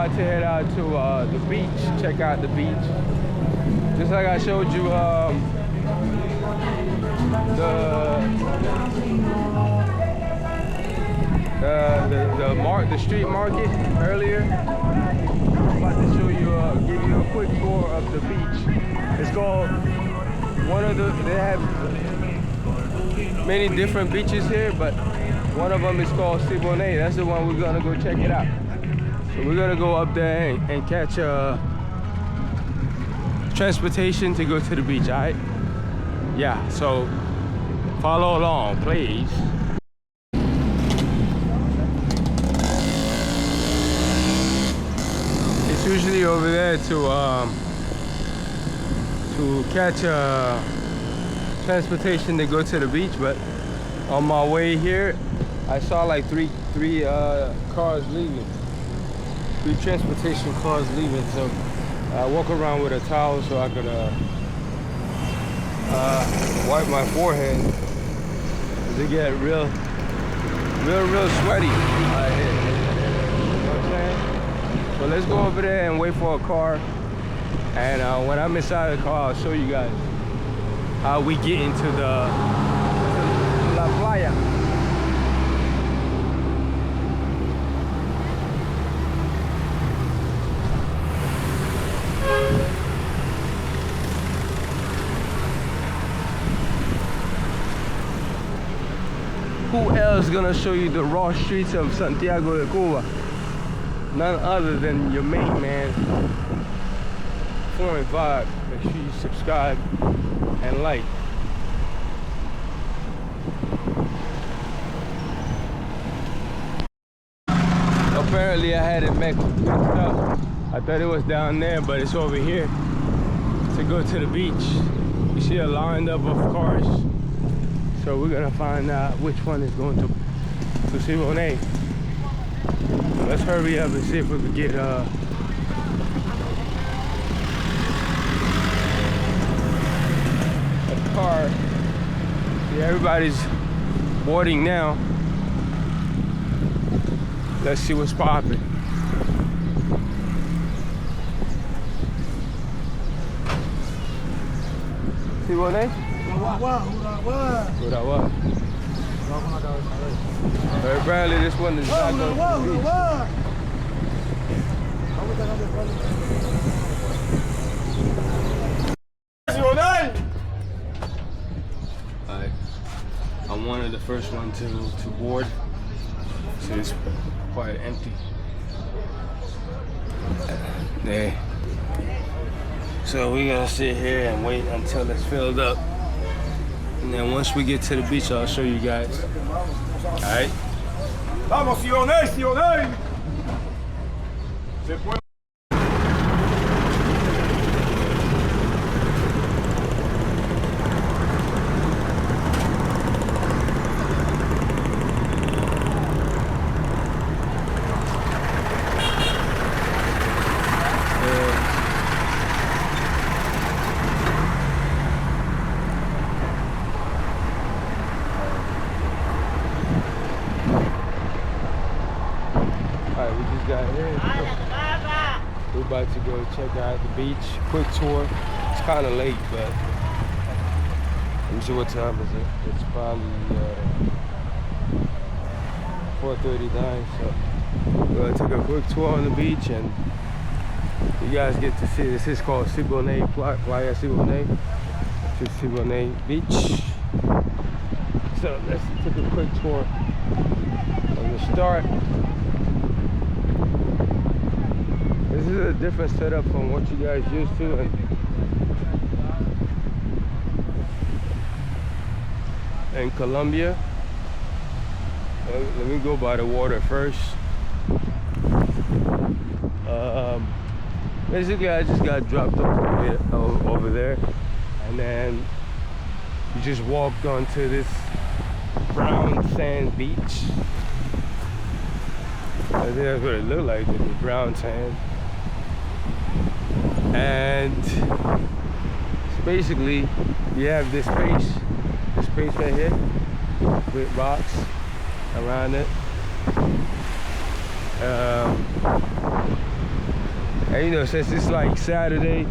about to head out to the beach, check out the beach. Just like I showed you the street market earlier. I'm about to show you, give you a quick tour of the beach. It's called they have many different beaches here, but one of them is called Siboney. That's the one we're gonna go check it out. So we're gonna go up there and catch transportation to go to the beach, all right? Yeah, so follow along, please. It's usually over there to catch transportation to go to the beach, but on my way here, I saw like three cars leaving. 3 transportation cars leaving, so I walk around with a towel so I could wipe my forehead. They get real sweaty out here. You know what I'm saying? So let's go over there and wait for a car. And when I'm inside the car, I'll show you guys how we get into the La Playa. Who else gonna show you the raw streets of Santiago de Cuba? None other than your mate, man. 4 and 5. Make sure you subscribe and like. Apparently I had it mixed up. I thought it was down there, but it's over here to go to the beach. You see a lined up of cars. So we're gonna find out which one is going to Siboney. Let's hurry up and see if we can get a car. See, everybody's boarding now. Let's see what's popping. Siboney? Apparently this one is not going to the beach. Alright, I'm one of the first ones to board, so it's quite empty. There. So we gotta sit here and wait until it's filled up. And then once we get to the beach, I'll show you guys. Alright? Vamos, Siboney, Siboney! We're about to go check out the beach. Quick tour. It's kind of late, but let me see what time is it. It's probably 4:39. So we're gonna take a quick tour on the beach, and you guys get to see. This is called Siboney, Playa Siboney. This is Siboney Beach. So let's take a quick tour from the start. This is a different setup from what you guys used to, and in Colombia. Let me go by the water first. Basically, I just got dropped off a bit over there, and then you just walked onto this brown sand beach. I think that's what it looked like, the brown sand. And so basically, you have this space right here with rocks And you know, since it's like Saturday,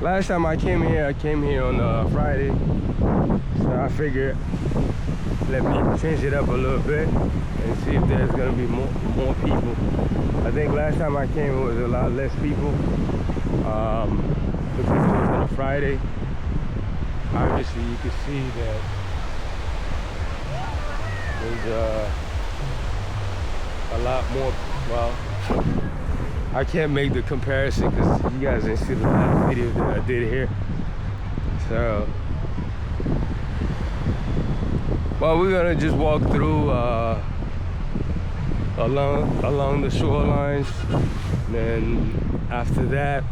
last time I came here on Friday. So I figured, let me change it up a little bit and see if there's gonna be more people. I think last time I came it was a lot less people. Because it was on a Friday. Obviously you can see that there's a lot more. Well, I can't make the comparison because you guys didn't see the last video that I did here. So, well, we're gonna just walk through along the shorelines. And then after that,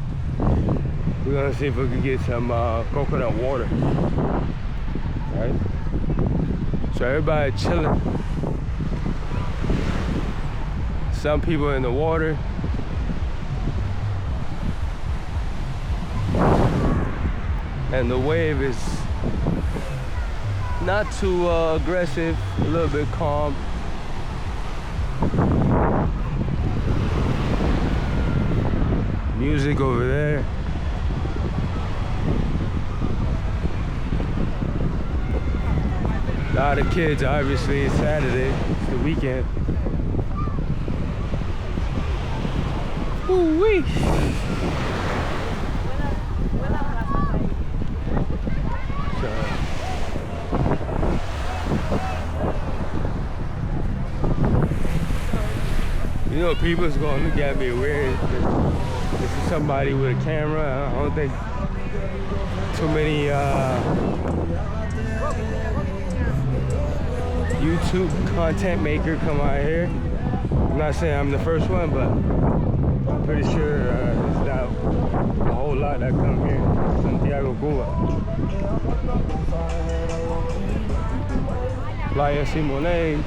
we're gonna see if we can get some coconut water. Right? So everybody chilling. Some people in the water. And the wave is not too aggressive, a little bit calm. Music over there. A lot of kids, obviously. It's Saturday, it's the weekend. Ooh-wee. You know, people's gonna look at me weird. This is somebody with a camera. I don't think too many YouTube content maker come out here. I'm not saying I'm the first one, but I'm pretty sure there's not a whole lot that come here. Santiago, Cuba. Playa Siboney.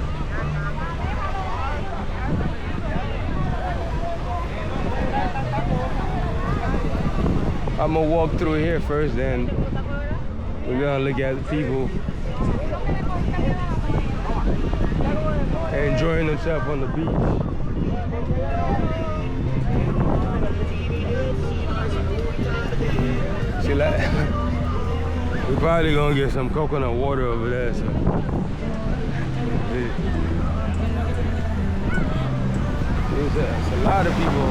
I'm gonna walk through here first, then we're gonna look at the people enjoying themselves on the beach. See that? We're probably gonna get some coconut water over there. So. There's a lot of people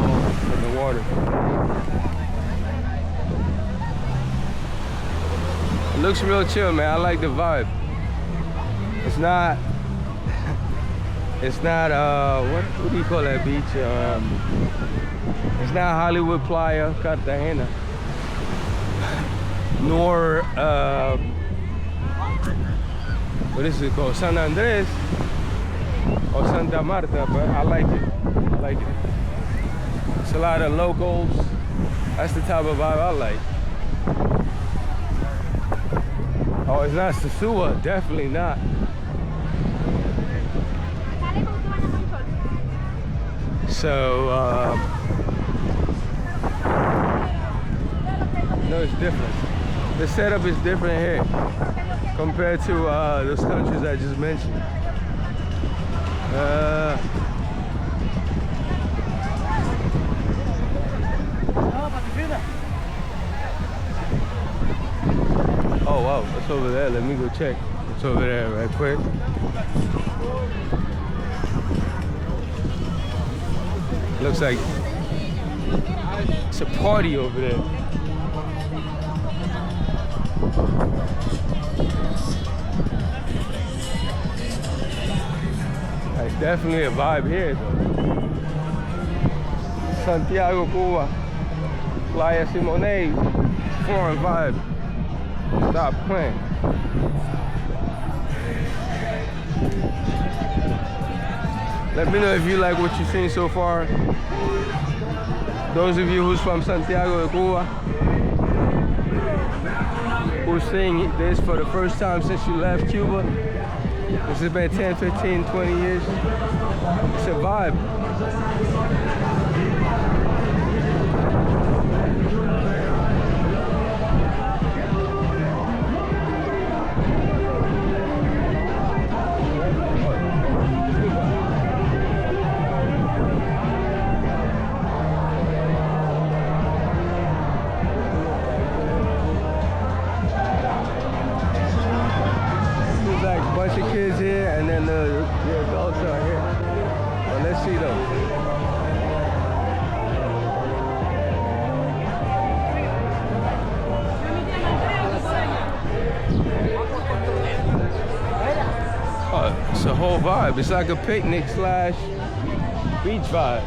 in the water. It looks real chill, man. I like the vibe. It's not what do you call that beach? It's not Hollywood Playa, Cartagena. Nor what is it called? San Andres or Santa Marta, but I like it. I like it. It's a lot of locals. That's the type of vibe I like. Oh, it's not Sosua, definitely not. So, no, it's different. The setup is different here compared to those countries I just mentioned. Oh wow, what's over there? Let me go check. What's over there right quick. Looks like it's a party over there. It's definitely a vibe here though. Santiago, Cuba. Playa Siboney. Foreign vibe. Stop playing. Let me know if you like what you've seen so far. Those of you who's from Santiago de Cuba, who's seeing this for the first time since you left Cuba. This has been 10, 15, 20 years. It's a vibe. whole vibe. It's like a picnic slash beach vibe.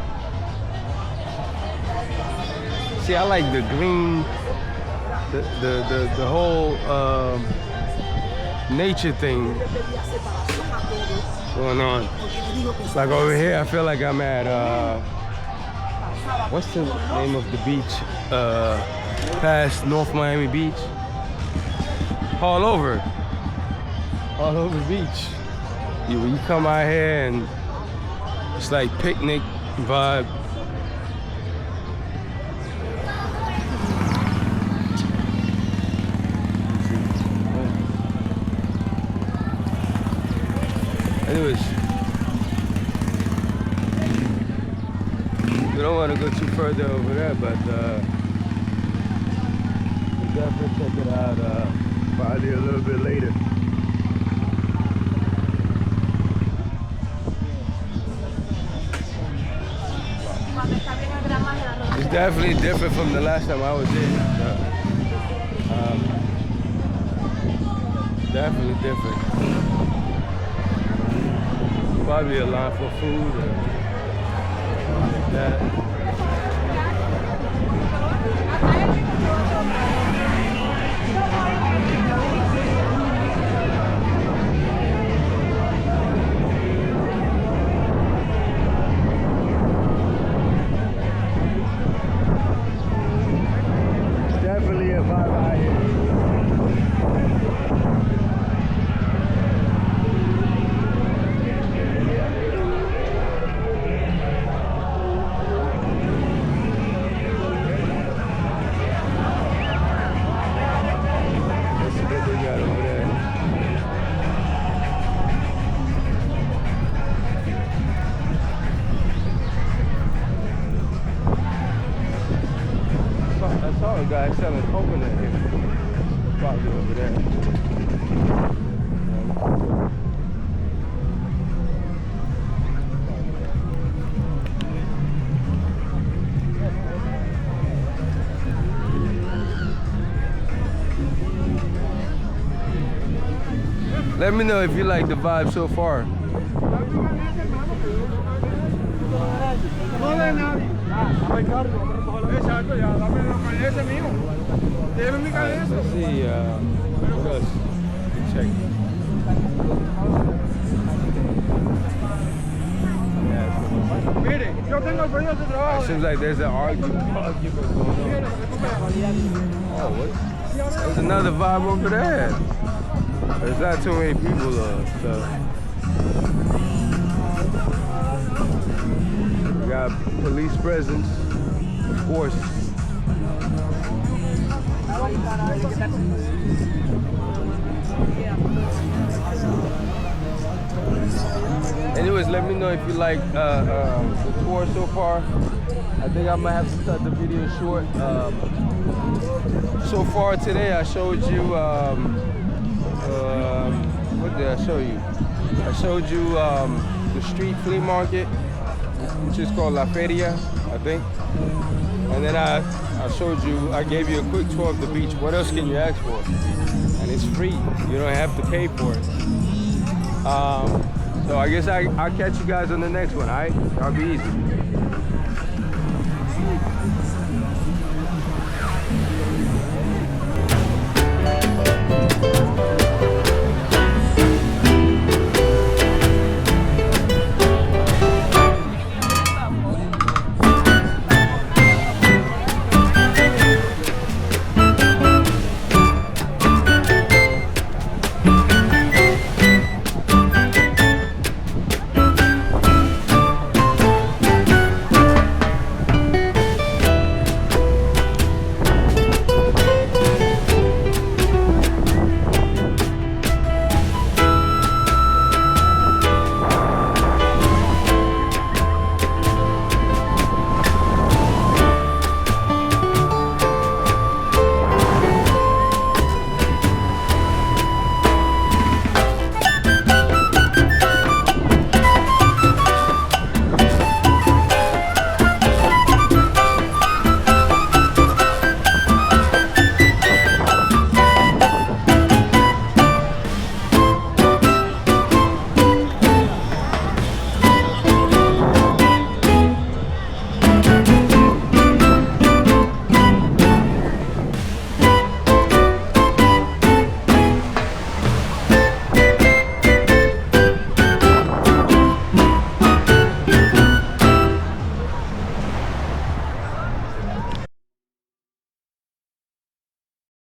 See, I like the green, the whole nature thing going on. Like over here, I feel like I'm at what's the name of the beach? Past North Miami Beach. All over the beach. You come out here and it's like picnic vibe. Anyways, we don't want to go too further over there, but we'll definitely check it out probably a little bit later. It's definitely different from the last time I was in. Definitely different. Probably a line for food or like that. Definitely a vibe out here. I saw a guy selling coconut here. Probably over there. Let me know if you like the vibe so far. Let's see, what else? Check. It seems like there's an argument going on. Oh, what? There's another vibe over there. There's not too many people though, so. We got police presence, of course. Anyways, let me know if you like the tour so far. I think I might have to cut the video short. So far today, I showed you. What did I show you? I showed you the street flea market, which is called La Feria, I think. And then I showed you, I gave you a quick tour of the beach. What else can you ask for? And it's free. You don't have to pay for it. So I guess I'll catch you guys on the next one, all right? I'll be easy.